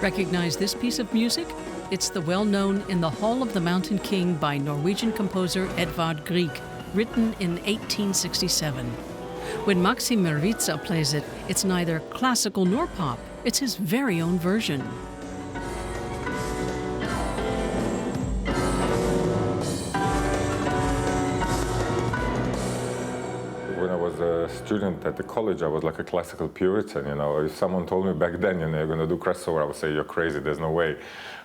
Recognize this piece of music? It's the well-known In the Hall of the Mountain King by Norwegian composer Edvard Grieg, written in 1867. When Maksim Mrvica plays it, it's neither classical nor pop. It's his very own version. When I was a student at the college, I was like a classical Puritan, If someone told me back then, you're going to do crossover, I would say, you're crazy, there's no way.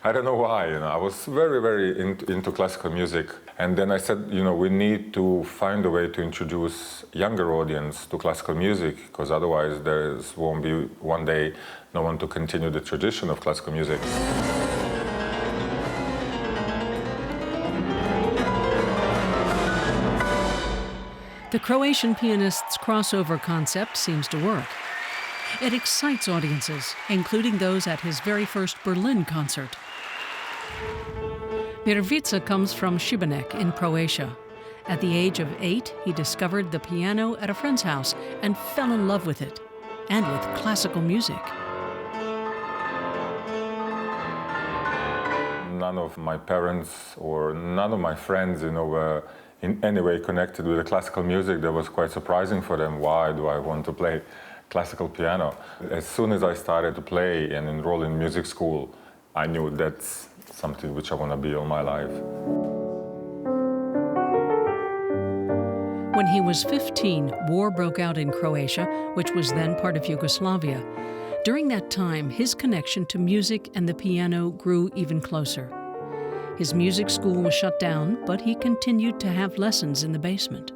I don't know why, I was very, very into classical music. And then I said, we need to find a way to introduce younger audience to classical music, because otherwise there won't be one day no one to continue the tradition of classical music. The Croatian pianist's crossover concept seems to work. It excites audiences, including those at his very first Berlin concert. Mrvica comes from Šibenik in Croatia. At the age of 8, he discovered the piano at a friend's house and fell in love with it, and with classical music. None of my parents or none of my friends, were in any way connected with the classical music. That was quite surprising for them. Why do I want to play classical piano? As soon as I started to play and enroll in music school, I knew that's something which I want to be all my life. When he was 15, war broke out in Croatia, which was then part of Yugoslavia. During that time, his connection to music and the piano grew even closer. His music school was shut down, but he continued to have lessons in the basement.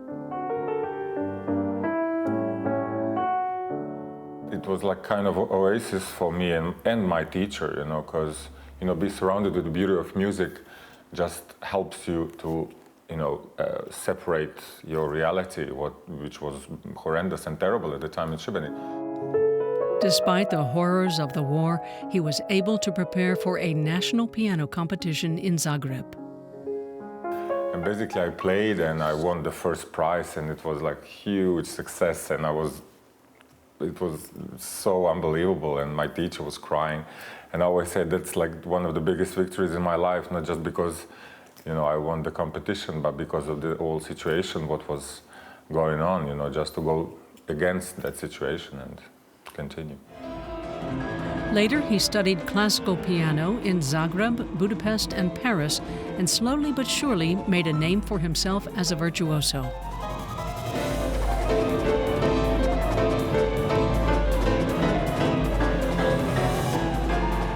It was like kind of an oasis for me and my teacher, because, be surrounded with the beauty of music just helps you to, separate your reality, which was horrendous and terrible at the time in Šibenik. Despite the horrors of the war, he was able to prepare for a national piano competition in Zagreb. And basically I played and I won the first prize, and it was like huge success, and it was so unbelievable, and my teacher was crying. And I always said that's like one of the biggest victories in my life, not just because, I won the competition, but because of the whole situation, what was going on, just to go against that situation and continue. Later, he studied classical piano in Zagreb, Budapest, and Paris, and slowly but surely made a name for himself as a virtuoso.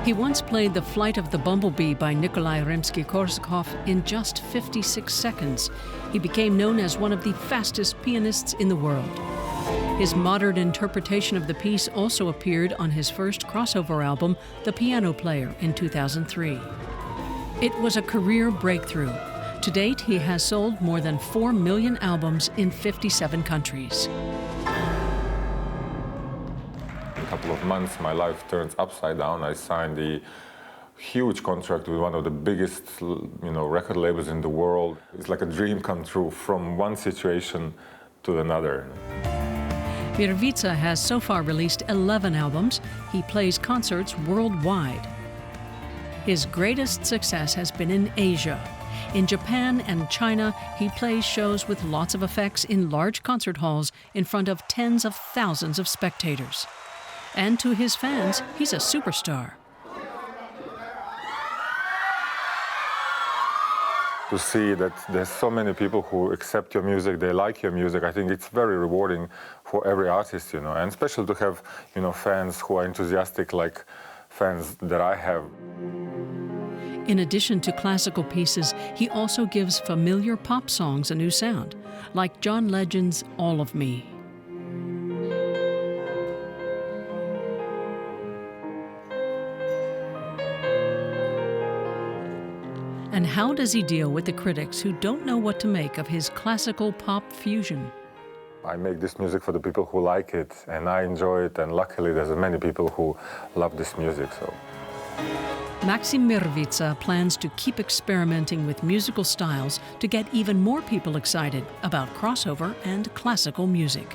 He once played The Flight of the Bumblebee by Nikolai Rimsky-Korsakov in just 56 seconds. He became known as one of the fastest pianists in the world. His modern interpretation of the piece also appeared on his first crossover album, The Piano Player, in 2003. It was a career breakthrough. To date, he has sold more than 4 million albums in 57 countries. In a couple of months, my life turns upside down. I signed a huge contract with one of the biggest, record labels in the world. It's like a dream come true from one situation to another. Mrvica has so far released 11 albums. He plays concerts worldwide. His greatest success has been in Asia. In Japan and China, he plays shows with lots of effects in large concert halls in front of tens of thousands of spectators. And to his fans, he's a superstar. To see that there's so many people who accept your music, they like your music, I think it's very rewarding for every artist, and especially to have, fans who are enthusiastic like fans that I have. In addition to classical pieces, he also gives familiar pop songs a new sound, like John Legend's All of Me. And how does he deal with the critics who don't know what to make of his classical pop fusion? I make this music for the people who like it, and I enjoy it, and luckily there's many people who love this music. So. Maksim Mrvica plans to keep experimenting with musical styles to get even more people excited about crossover and classical music.